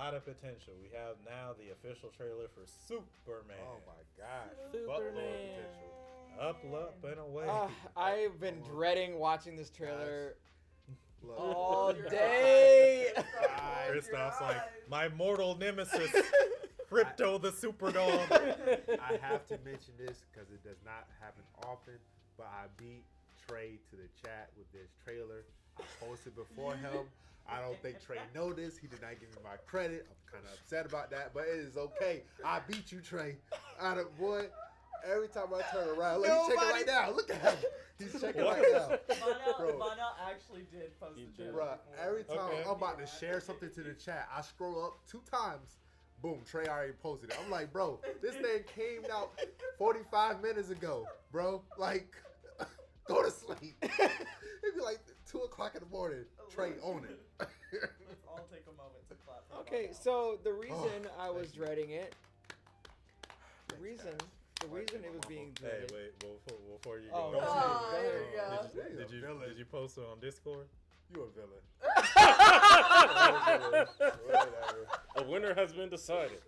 lot of potential. We have now the official trailer for Superman. Oh my gosh. Superman. Up, and away. I've been dreading watching this trailer Look. all day. Kristoff's like, my mortal nemesis, Crypto the Superdog. I have to mention this because it does not happen often, but I beat Trey to the chat with this trailer. I posted before him. I don't think Trey noticed. He did not give me my credit. I'm kind of upset about that, but it is okay. I beat you, Trey. Boy, every time I turn around, look, he's checking right now. Look at him. He's checking right now. Monel actually did post the trailer. Bruh, every time I'm about to share something to the chat, I scroll up 2 times. Boom, Trey already posted it. I'm like, bro, this thing came out 45 minutes ago, bro. Like, go to sleep. It'd be like 2 o'clock in the morning. Trey, own it. Let's all take a moment to clap. For Okay, Monel. so the reason I was dreading it, the reason it was being Hey, dreaded. wait, before you Oh, go. no. There you go. Did you post it on Discord? You a villain. A winner has been decided.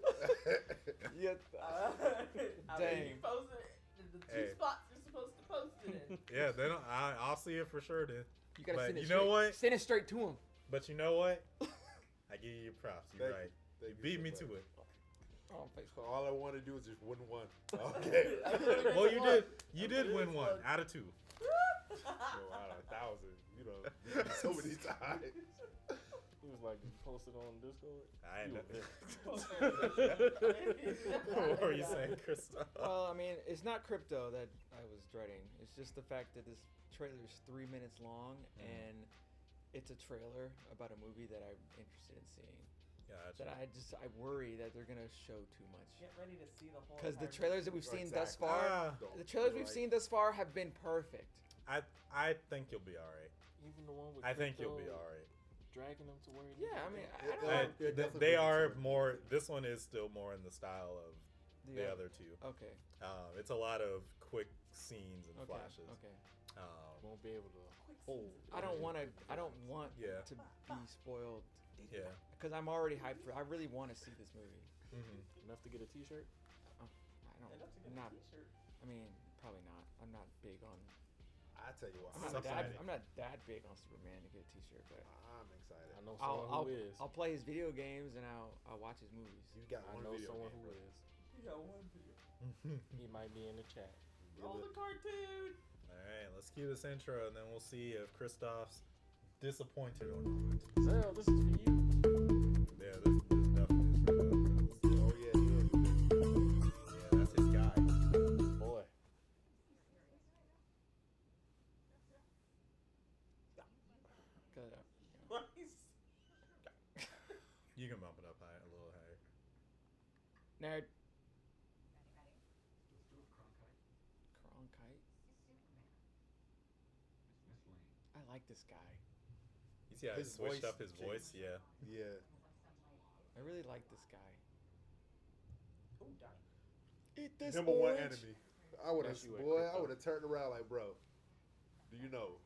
Yeah. I mean, Dang. you posted it in the 2 spots you're supposed to post it in. Yeah, then I'll see it for sure then. You gotta But send it you straight. know what? Send it straight to him. But you know what? I give you props. You're Thank right. you. You Thank beat you me so to much. it. Oh, Facebook. All I want to do is just win one. Okay. Well, you did win one out of 2. Out of 1,000. You know, beat me so many times. He was like, you posted on Discord? I ain't You a nothing. villain. What were you saying, Kristoff? Well, I mean, it's not crypto that I was dreading. It's just the fact that this trailer is 3 minutes long, and it's a trailer about a movie that I'm interested in seeing. Gotcha. That I worry that they're gonna show too much. Get ready to see the whole. Because the entire trailers that we've movie. seen thus Exactly. far, the trailers we've seen thus far have been perfect. I think you'll be all right. Even the one with I think you'll Crypto be all right. dragging him to where he Yeah, I mean, I don't Yeah. know. They're definitely They bringing are to it. more. This one is still more in the style of the Yeah. other 2. Okay. It's a lot of quick scenes and Okay. flashes. Okay. won't be able to hold. I don't want Yeah. to be spoiled. Yeah. Because I'm already hyped for. I really want to see this movie. Enough to get a T-shirt. I Enough to get don't. a Not. t-shirt. I mean, probably not. I'm not big on. I tell you what, I'm I'm not, that, excited. I'm not that big on Superman to get a T-shirt, but I'm excited. I know someone who is. I'll play his video games and I'll watch his movies. You got I one know video someone game, who bro. is. You got one video. He might be in the chat. Roll the cartoon. All right, let's cue this intro, and then we'll see if Kristoff's disappointed or not. Zell, this is for you. Yeah, this definitely is for him. Oh yeah, he is. Yeah, that's his guy. Boy. Good. Nice. You can bump it up high, a little higher. Nerd. Cronkite. I like this guy. You see how he His switched voice up his voice? changed. Yeah. Yeah. I really like this guy. Oh, die. Eat this Number one orange. enemy. I would have, Bless you, boy. I Crypto. would have turned around like, bro. Do you know?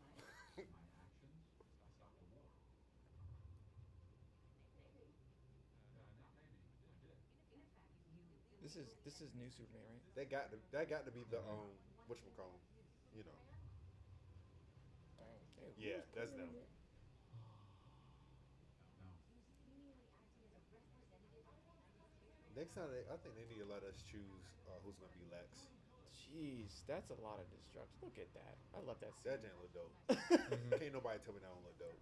This is new Superman, right? That got to be the whatchamacallit, you know. Hey, Yeah, that's them. Next time, I think they need to let us choose who's gonna be Lex. Jeez, that's a lot of destruction. Look at that. I love that scene. That didn't look dope. Can't nobody tell me that don't look dope.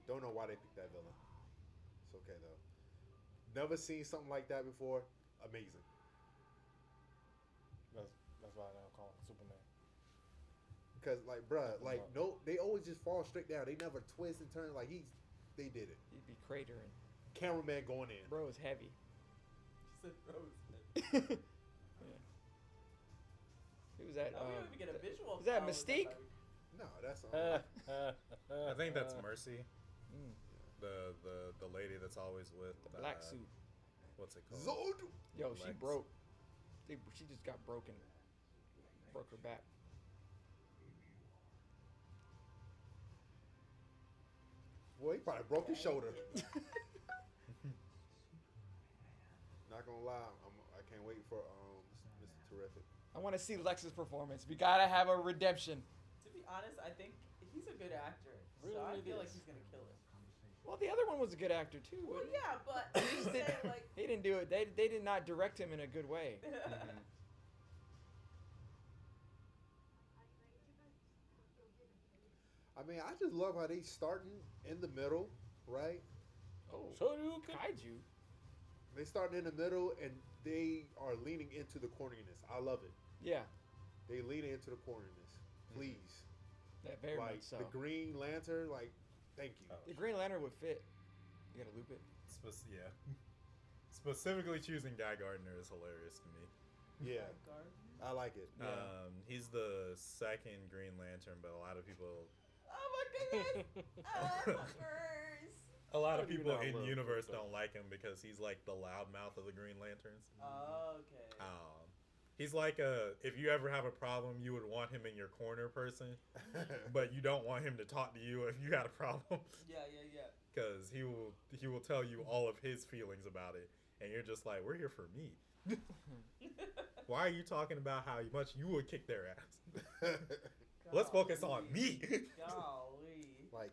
Don't know why they picked that villain. It's okay though. Never seen something like that before. Amazing. That's why I now call him Superman. Cause like, bruh, like no, they always just fall straight down. They never twist and turn. Like they did it. He'd be cratering. Cameraman going in. Bro is heavy. She said Rose. Yeah. Who was that? Now we don't even get a visual. is that power Mystique? that No, that's I think that's Mercy, Mm, the lady that's always with the black suit. What's it called? Zod. Yo, she Lex. broke. She just got broken. Broke her back. Boy, he probably broke his shoulder. not gonna lie, I can't wait for Mr. Terrific. I want to see Lex's performance. We gotta have a redemption. To be honest, I think he's a good actor. Really, so I it feel like is. he's gonna kill it. Well, the other one was a good actor too. Well, wasn't he? yeah, but I'm just saying, like. He didn't do it. They did not direct him in a good way. I mean, I just love how they starting in the middle, right? Oh, Shoryuken. kaiju. They starting in the middle and they are leaning into the corniness. I love it. Yeah, They lean into the corniness. Please. that very Like much so. the Green Lantern, like, thank you. Oh. The Green Lantern would fit. You gotta loop it. Yeah. Specifically choosing Guy Gardner is hilarious to me. Yeah, I like it. Yeah. He's the second Green Lantern, but a lot of people Oh my goodness! Fuckers! A lot of How do you people not in love universe Crypto? don't like him because he's like the loudmouth of the Green Lanterns. Okay. He's like if you ever have a problem, you would want him in your corner person, but you don't want him to talk to you if you got a problem, Yeah. because he will tell you all of his feelings about it, and you're just like, we're here for me. Why are you talking about how much you would kick their ass? Let's focus on me. Golly. Like,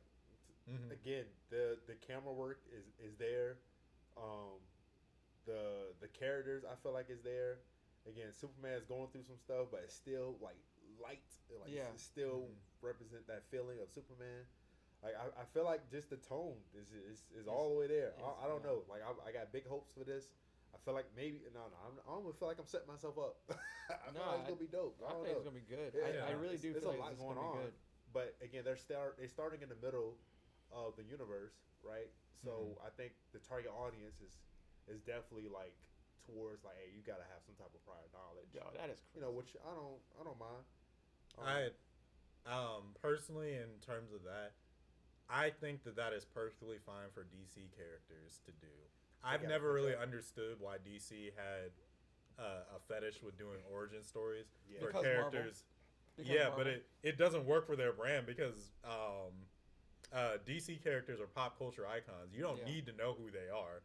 Mhm. again, the camera work is there. The characters I feel like is there. Again, Superman is going through some stuff, but it's still like light. Like Yeah. it still represent that feeling of Superman. Like I feel like just the tone is all the way there. I don't know. Like I got big hopes for this. I feel like maybe I don't feel like I'm setting myself up. I feel like it's gonna be dope. I I don't think know. it's gonna be good. Yeah, I really do There's feel a like lot it's going gonna be on. good. But again, they're starting in the middle of the universe, right? So I think the target audience is definitely like towards like, hey, you gotta have some type of prior knowledge. Yo, that is crazy. You know, which I don't mind. Personally, in terms of that, I think that is perfectly fine for DC characters to do. I've gotta never catch really up. understood why DC had a fetish with doing origin stories Yeah. for Because characters. Because Yeah, Marvel. but it doesn't work for their brand because DC characters are pop culture icons. You don't Yeah. need to know who they are.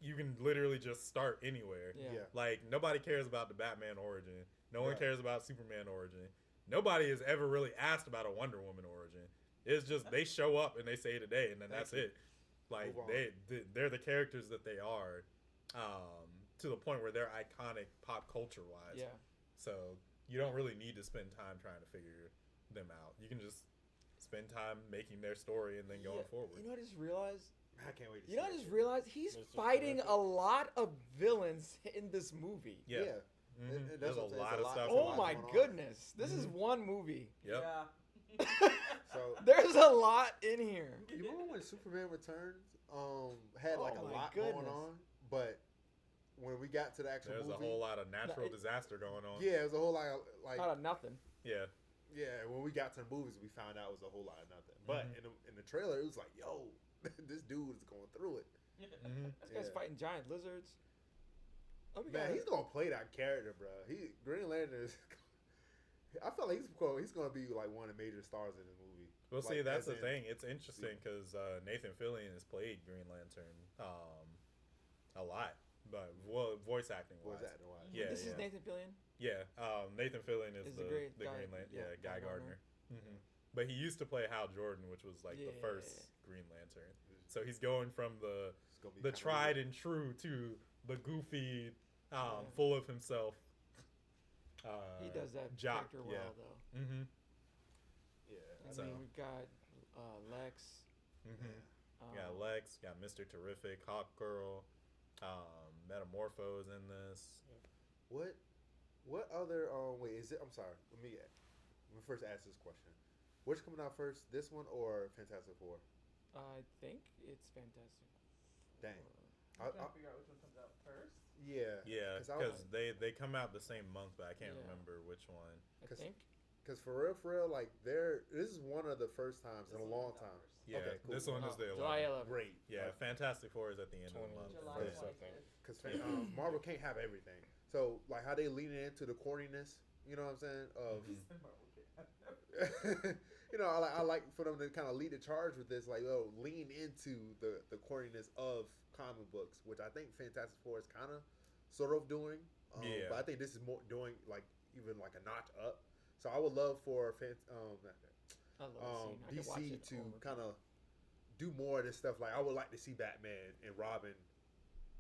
You can literally just start anywhere. Yeah. Like, nobody cares about the Batman origin. No one Right. cares about Superman origin. Nobody has ever really asked about a Wonder Woman origin. It's just they show up and they say today, and then Thank that's you. it. Like, Move on. they're the characters that they are, to the point where they're iconic pop culture wise. Yeah. So you don't really need to spend time trying to figure them out. You can just spend time making their story and then going forward. You know what I just realized? I can't wait to You know see what I that just shit. realized? He's Mr. fighting Terrific. a lot of villains in this movie. Yeah. Yeah. Mhm. That's There's a what I'm saying. lot It's of a lot. stuff. There's a Oh lot my going on. goodness. This is Mhm. one movie. Yep. Yeah. So There's a lot in here. you remember when Superman Returns had like Oh a my lot goodness. going on, but when we got to the actual There's movie, a whole lot of natural it- disaster going on. yeah, it was a whole lot of like Out of nothing. Yeah. yeah. When we got to the movies, we found out it was a whole lot of nothing. But Mhm. in the trailer, it was like, yo, this dude is going through it. Mm-hmm. This guy's Yeah. fighting giant lizards. Oh, we Man, got he's gonna play that character, bro. Green Lantern is. I feel like he's gonna be like one of the major stars in the movie. Well, Like, see, that's as the in- thing. It's interesting because Nathan Fillion has played Green Lantern a lot, but voice acting What wise. was that? The wise? Yeah, This yeah. is Nathan Fillion. Yeah, Nathan Fillion is Is the the great Green Guy- Lantern. yeah, Yeah, Guy Guy Gardner. Gardner. Hmm. But he used to play Hal Jordan, which was like the Yeah. first Green Lantern. So he's going from the It's gonna be the kinda tried weird. and true to the goofy, Yeah. full of himself. He does that jock, character yeah. well, though. Mm-hmm. Yeah. I So- mean, we've got Lex. Mm-hmm. Got Lex, got Mr. Terrific, Hawk Girl, Metamorphose in this. What other? Wait, is it? I'm sorry. Let me first ask this question. Which coming out first? This one or Fantastic Four? I think it's Fantastic. Dang. I'm trying to figure out which one comes out first. Yeah. Yeah, 'Cause I- because they come out the same month, but I can't Yeah. remember which one. I 'Cause- think. Because for real, like this is one of the first times in a This one long comes out time. first. Yeah, Okay, cool. this one is Oh, the July 11th. 11th. Great. Yeah, Fantastic Four is at the end of the month. July First, I 25th. think. Because Marvel can't have everything. So like how they leaning into the corniness, you know what I'm saying? Of you know, I like for them to kind of lead the charge with this, like lean into the corniness of comic books, which I think Fantastic Four is kind of sort of doing. Yeah. But I think this is more doing like even like a notch up. So I would love for I love this scene. I could watch DC it to over. kind of do more of this stuff. Like I would like to see Batman and Robin,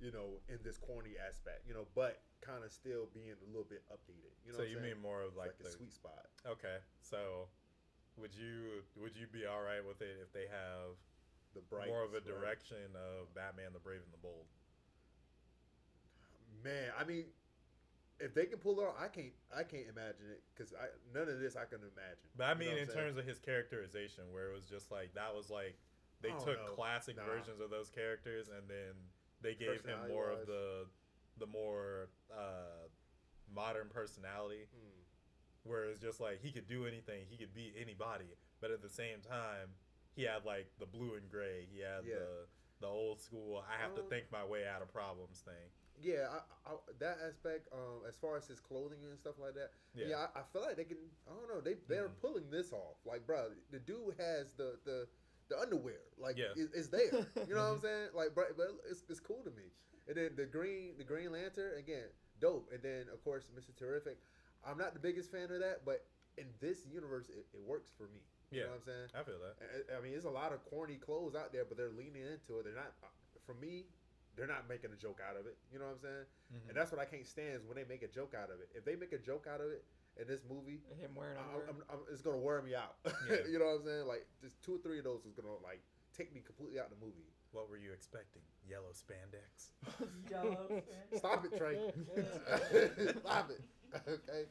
you know, in this corny aspect, you know, but kind of still being a little bit updated. You know, So what you I'm mean saying? more of It's like a the sweet spot. okay. So would you be all right with it if they have The bright, more of a right? direction of Batman the Brave and the Bold? Man, I mean, if they can pull it off, I can't imagine it because none of this I can imagine. But I You mean, know what in I'm saying? terms of his characterization, where it was just like that was like they I don't took know. classic Nah. versions of those characters and then they gave him more of the more modern personality, where it's just like he could do anything, he could beat anybody, but at the same time, he had like the blue and gray, he had the old school. I have to think my way out of problems thing. Yeah, I that aspect. As far as his clothing and stuff like that. Yeah, I feel like they can. I don't know. They're pulling this off. Like, bro, the dude has the underwear. Like, it's there. You know what I'm saying? Like, but it's cool to me. And then the Green Lantern again, dope. And then of course Mr. Terrific. I'm not the biggest fan of that, but in this universe, it works for me. You know what I'm saying? I feel that. I mean, there's a lot of corny clothes out there, but they're leaning into it. They're not. For me, they're not making a joke out of it. You know what I'm saying? Mm-hmm. And that's what I can't stand is when they make a joke out of it. If they make a joke out of it in this movie, Him wearing underwear. it's gonna wear me out. Yeah. You know what I'm saying? Like just 2 or 3 of those is gonna like take me completely out of the movie. What were you expecting? Yellow spandex? Yellow. Stop it, Trey. Stop it. Okay.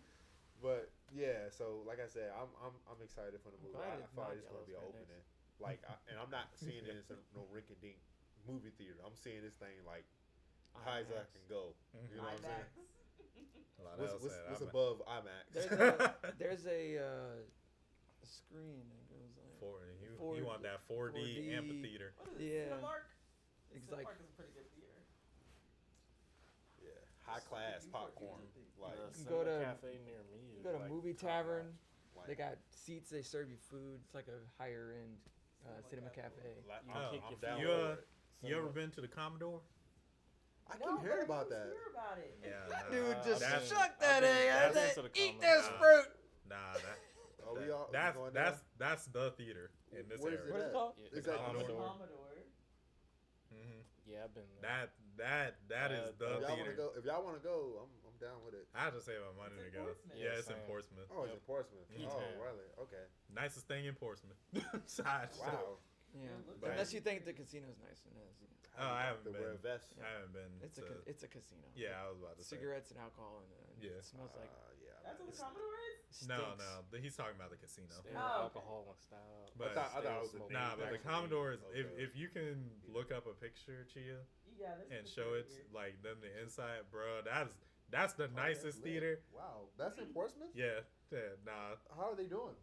But yeah, so like I said, I'm excited for the movie. glad I it's thought not it's gonna be yellow opening. Like, and I'm not seeing it in no rink-a-dink movie theater. I'm seeing this thing like high as I can go. You know what I'm saying? A lot of What's above IMAX? There's a screen that goes like you want that 4D amphitheater? What is it? Yeah. Cinemark? It's like Cinemark is a pretty good theater. Yeah, high class popcorn. Like, You go to- cafe near me. you go to movie tavern. like They got seats. They serve you food. It's like a higher end cinema cafe. like, You I'm, kick I'm your down feet You, for it. you ever been to the Commodore? I No, keep hearing but I about always that. hear about it. Yeah, Dude, nah, just that's- chuck that I've egg. been- I I've been said, to the eat Commodore. this Nah. fruit. Nah, Are we all that's going that's the theater in this Where's area. it What is at? it called? Yeah, Is the that Commodore? Commodore. Mm-hmm. Yeah, I've been there. That is the If y'all want theater. to go, if y'all want to go, I'm down with it. I have to save my money It's to in go. Portsmouth. Yeah, it's in Same. Portsmouth. Oh, it's in Portsmouth. Mhm. Oh, Yeah. really? Okay. Nicest thing in Portsmouth. Side show. Wow. Yeah. But- Unless you think the casino's nice. And it's, Oh, I haven't to been. wear a vest. I haven't been. it's to, a casino. yeah, I was about to say. Cigarettes and alcohol and Yeah. it smells like Yeah. That's what the it's- Commodore is? No, stinks. he's talking about the casino. Stay Oh, okay. alcohol and style. But- I thought it was a Nah, thing. Nah, but the Actually, Commodore is okay. if you can look up a picture, Chia, Yeah, that's and pretty show it weird. like then the inside, bro. That's the Oh, nicest lit. theater. Wow, that's in Portsmouth. Yeah, nah, How are they doing?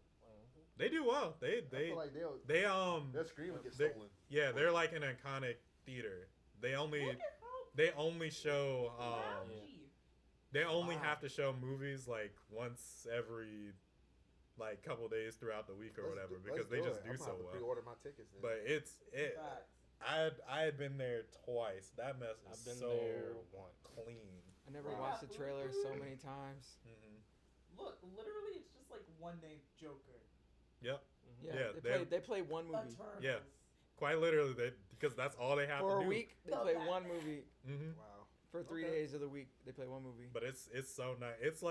they do well. I feel like their screen would get they- stolen. yeah, they're like an iconic theater. They only Look at how they only show loungy. they only Wow. have to show movies like once every like couple days throughout the week or whatever because they just do so well. Pre-order my tickets. Then. But it Facts. I had been there twice. That mess was I've been so there once. clean. I never Wow. watched the trailer so many times. Mm-hmm. Look, literally, it's just like one named Joker. Yep. Yeah, Yeah, they play one movie Eternals. Yeah. Quite literally, because that's all they have for to a do. week. They No, play that- one movie Mm-hmm. Wow. for 3 Okay. days of the week. They play one movie. But it's so nice. It's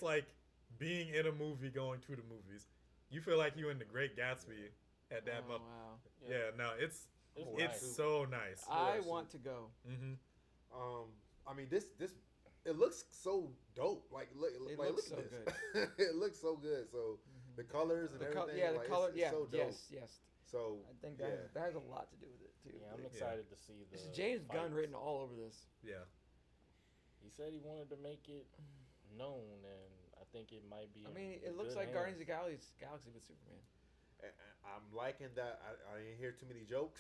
like being in a movie going to the movies. You feel like you in the Great Gatsby at that Oh, moment. wow. Yeah, no, it's nice. so nice. I Yeah, want to go. Mm-hmm. I mean, this it looks so dope. Like look, It like, looks look so at this. It looks so good. So the colors and The everything. yeah, the like, color. it's Yeah, so dope. yes. So I think yeah. that has a lot to do with it too. Yeah, I'm Like, excited to see the. It's James Gunn fights. written all over this. Yeah. He said he wanted to make it known, and I think it might be. I mean, in it looks good like Guardians of hands. the Galaxy with Superman. I'm liking that. I didn't hear too many jokes.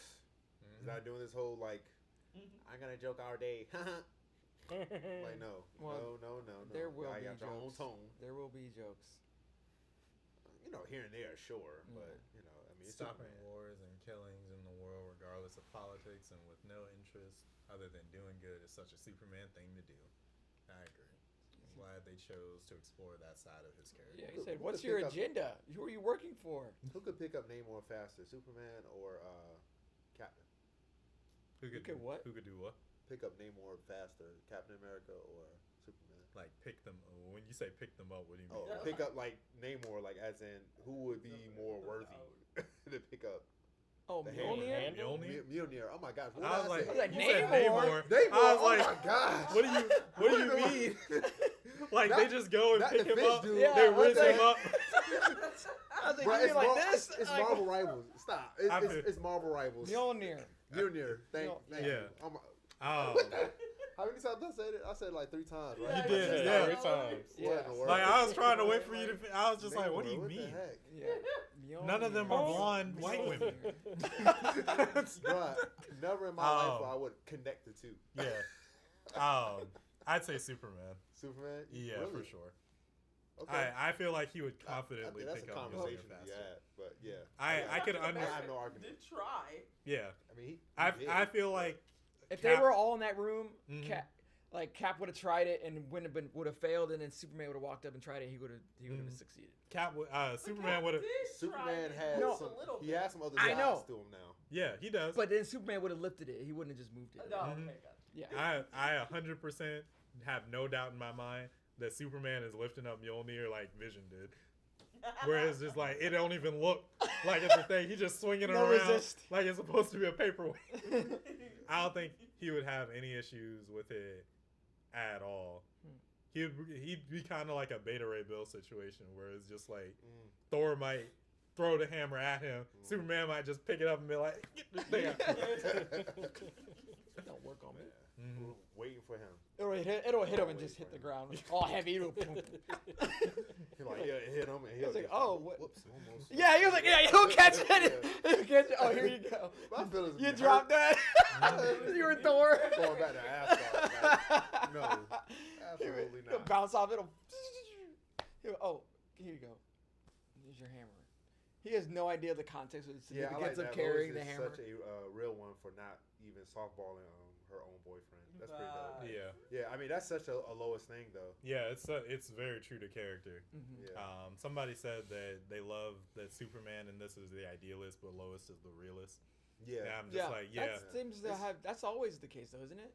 Mm-hmm. He's not doing this whole like I'm gonna joke all day. Like no, Well, no. There will I be got your own jokes. tone. There will be jokes. You know, here and there, sure, Yeah. but you know, I mean, it's Stopping Superman. wars and killings in the world, regardless of politics and with no interest other than doing good is such a Superman thing to do. I agree. I'm glad they chose to explore that side of his character. Yeah, he said, "What's your agenda? Who are you working for?" Who could pick up Namor faster, Superman or Captain? Who could what? Who could do what? Pick up Namor faster, Captain America or Superman? Like pick them. When you say pick them up, what do you mean? Oh, pick up like Namor, like as in who would be more worthy to pick up? Oh, The Mjolnir? Mjolnir. Oh my gosh! What I was like, did I was like, you said Namor. Namor. I was Oh like, my gosh! what do you mean? Like Not- they just go and not pick the him fish up, dude. Yeah, they I was rinse him like- up. I was like, Bro, you mean like this? It's Like, Marvel Rivals. Stop. It's Marvel Rivals. Mjolnir. Mjolnir. Thank Yeah. you. Oh my, Oh, what the- how many times I said it? I said it like 3 times, right? You did, Yeah, yeah. 3 times. Yeah. What in the world? like I was trying to wait for you to. I was just like, what do you Namor, mean? the heck? Yeah. None of them are Mjolnir. blonde white women. Bruh, never in my life Oh. where I would connect the two. Yeah. I'd say Superman. Superman? Yeah, Really? for sure. Okay. I feel like he would I confidently think that's pick a up Mjolnir conversation to be faster. had, but yeah. I could I understand. have no argument. Did try. Yeah, I mean, I feel like If Cap- they were all in that room, Mhm. Cap would have tried it and would have failed, and then Superman would have walked up and tried it. He would have Mhm. succeeded. Superman would have. Superman had No. some. A little He bit. has some other I sides know. to him now. Yeah, he does. But then Superman would have lifted it. He wouldn't have just moved it. No, Mhm. okay, gotcha. Yeah. I 100% have no doubt in my mind that Superman is lifting up Mjolnir like Vision did. Whereas just like it don't even look like it's a thing. He's just swinging it No around resist. like it's supposed to be a paperweight. I don't think he would have any issues with it at all. He'd be kind of like a Beta Ray Bill situation where it's just like Thor might throw the hammer at him, Superman might just pick it up and be like, "Get this thing out." Don't work on me. Mhm. Waiting for him. It'll hit him and just hit the ground. All heavy. It'll boom. He's like, yeah, it hit him, and he'll It's like, just- oh, what- whoops, almost. Yeah, he was like, yeah, he'll catch it. He'll catch it. Oh, here you go. My feelings You be dropped hurt that. You were Thor. going back to Asgard. Like, no, absolutely He'll not. bounce off. Oh, here you go. Here's your hammer. He has no idea the context or the Yeah, I like significance that. of carrying Lois the is hammer. such a real one for not even softballing her own boyfriend. That's pretty dope. Right. Yeah, Yeah, I mean that's such a Lois thing though. yeah, it's very true to character. Mhm. Yeah. Somebody said that they love that Superman and this is the idealist, but Lois is the realist. Yeah. And I'm just like, yeah. That seems to have. That's always the case, though, isn't it?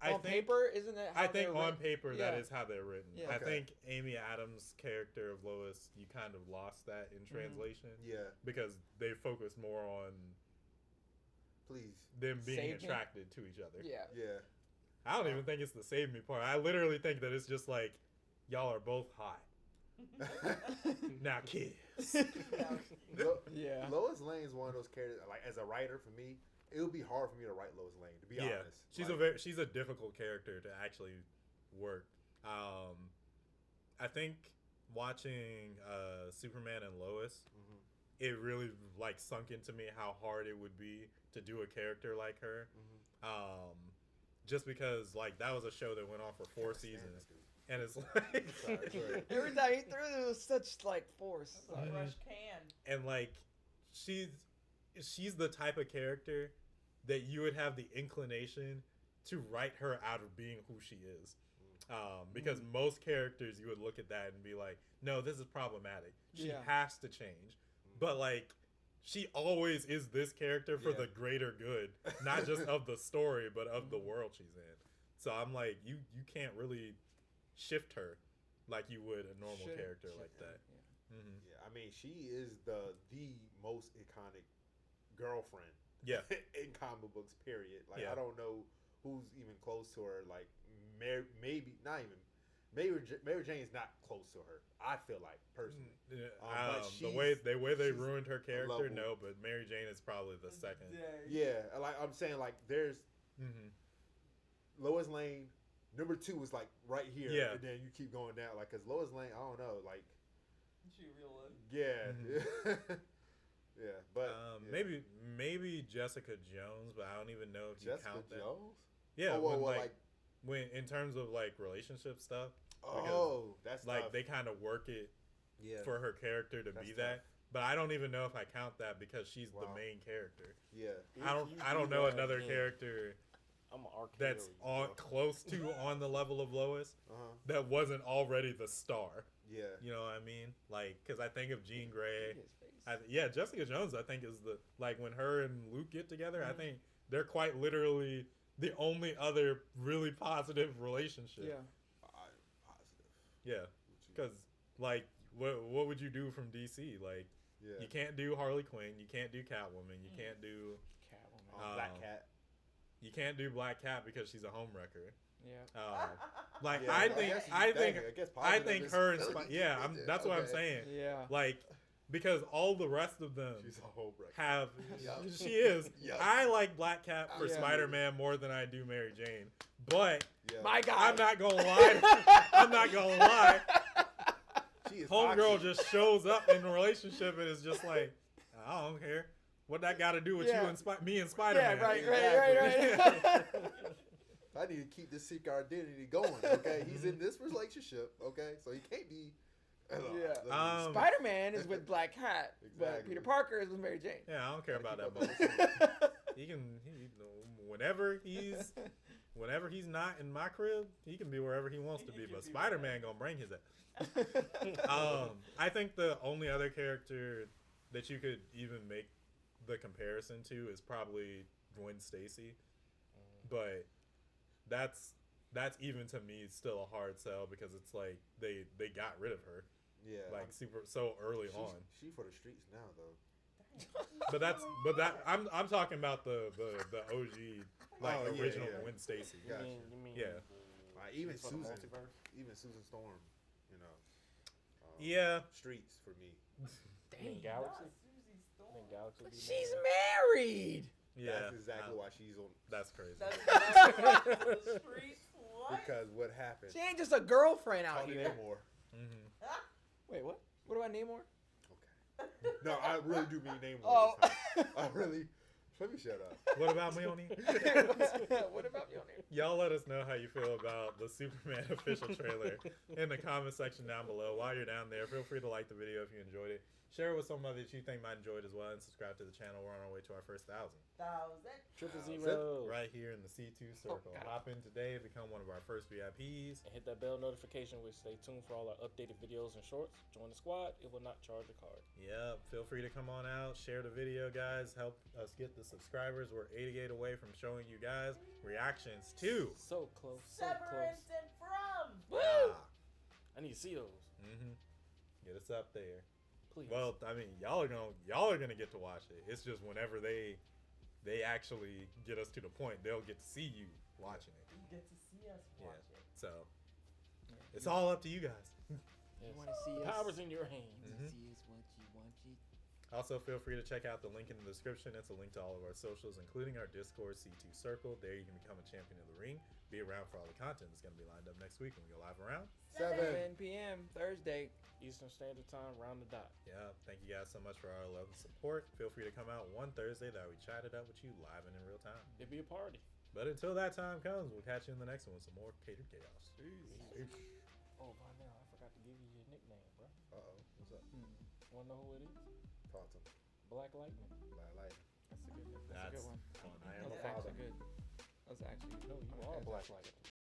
I On think paper, isn't it? I think on paper that Yeah. is how they're written. Yeah. I Okay. think Amy Adams' character of Lois, you kind of lost that in translation Yeah. because they focused more on Please. them being Save me? attracted to each other. Yeah. Yeah. I don't even think it's the save me part. I literally think that it's just like y'all are both hot. Now kiss. Lo- Yeah. Lois Lane is one of those characters. Like as a writer, for me, it would be hard for me to write Lois Lane. To be Yeah, honest, she's a difficult character to actually work. I think watching Superman and Lois, Mhm. it really like sunk into me how hard it would be to do a character like her. Just because like that was a show that went on for 4 seasons, and it's like, Sorry. Every time he threw it, it was such like force. A fresh can. and like she's the type of character that you would have the inclination to write her out of being who she is. Because most characters you would look at that and be like, no, this is problematic. She Yeah. has to change. But like she always is this character for Yeah. the greater good, not just of the story, but of the world she's in. So I'm like, you can't really shift her like you would a normal Shouldn't character shift like her, that. Hmm. Yeah, I mean, she is the most iconic girlfriend Yeah. in comic books. Period. Like Yeah. I don't know who's even close to her. Like maybe not even. Mary Jane's not close to her. I feel like personally. But The way she's- they she's ruined her character, level. no, but Mary Jane is probably the second. Yeah, like I'm saying, like there's Hmm. Lois Lane. Number 2 is like right here, Yeah. and then you keep going down. Like, cause Lois Lane, I don't know, like She real one. yeah, yeah, but yeah. maybe Jessica Jones, but I don't even know if you Jessica count that. Jones. Yeah, Oh, when, like when in terms of like relationship stuff, oh, that's like tough. they kind of work it yeah. for her character to That's be tough. that. But I don't even know if I count that because she's the Wow. main character. Yeah. I don't know another character I'm an RKO. that's close to on the level of Lois that wasn't already the star. Yeah. You know what I mean? Like, because I think of Jean Grey. His face. Jessica Jones, I think, is the, like, when her and Luke get together, I think they're quite literally the only other really positive relationship. Yeah. Positive. Yeah. Because, like, what would you do from DC? Like, Yeah. you can't do Harley Quinn. You can't do Catwoman. You can't do... Catwoman. Black Cat. You can't do Black Cat because she's a homewrecker. Yeah. Like, Yeah, I think her and that's what I'm Okay. saying. Yeah. Like, because all the rest of them She's a whole wreck. have Yeah. she is. Yeah. I like Black Cat for Yeah. Spider-Man more than I do Mary Jane. But Yeah. My God. I'm not gonna lie. I'm not gonna lie. She is Homegirl toxic. just shows up in a relationship and is just like, I don't care. What that got to do with Yeah. you and me and Spider-Man? Yeah, right. I need to keep this secret identity going. Okay, he's in this relationship. Okay, so he can't be. Yeah. Spider-Man is with Black Cat, but Exactly. Peter Parker is with Mary Jane. Yeah, I don't care about that Gotta bullshit. Whenever he's not in my crib, he can be wherever he wants to be. But Spider-Man gonna bring his ass. I think the only other character that you could even make the comparison to is probably Gwen Stacy, but that's even to me still a hard sell because it's like they got rid of her Yeah, like so early on. She for the streets now though. But I'm talking about the OG original yeah. Gwen Stacy. Gotcha. You mean Yeah. Like even for the Susan, multiverse? even Susan Storm, you know. Yeah. Streets for me. You mean Galaxy? I think Galaxy. But be she's more- married. Yeah, That's exactly why she's on. That's crazy. That's the streets. What? Because what happened? She ain't just a girlfriend out Tony here. Namor. Wait, what? What about Namor? Okay. No, I really do mean Namor. Oh. This time. I really. Let me shut up. What about Leonie? What about Mjolnir? Y'all let us know how you feel about the Superman official trailer in the comment section down below. While you're down there, feel free to like the video if you enjoyed it. Share it with somebody that you think might enjoy it as well, and subscribe to the channel. We're on our way to our first 1,000. 000. Right here in the C2 circle. God. Hop in today, become one of our first VIPs. And hit that bell notification, which stay tuned for all our updated videos and shorts. Join the squad. It will not charge a card. Yep, feel free to come on out, share the video, guys. Help us get the subscribers. We're 88 away from showing you guys reactions to. So close. So Severance close. and From. Woo! I need to see those. Get us up there. Please. Well, I mean, y'all are gonna get to watch it. It's just whenever they actually get us to the point, they'll get to see you watching it. You get to see us Yeah. watch it. So it's all up to you guys. You want to see The us? power's in your hands. Mhm. See us what you want you. Also, feel free to check out the link in the description. It's a link to all of our socials, including our Discord C2 Circle. There you can become a champion of the ring. Be around for all the content that's going to be lined up next week when we go live around. 7 p.m. Thursday. Eastern Standard Time, round the dot. Yeah, thank you guys so much for our love and support. Feel free to come out one Thursday that we chatted up with you live and in real time. It'd be a party. But until that time comes, we'll catch you in the next one with some more Catered Chaos. Peace. Oh, by now, I forgot to give you your nickname, bro. What's up? Want to know who it is? Talk to me. Black Lightning. Black light. That's a good. That's a That's good one. fun. I am a That's father. actually good. That's actually No, you that's are actually- Black Lightning.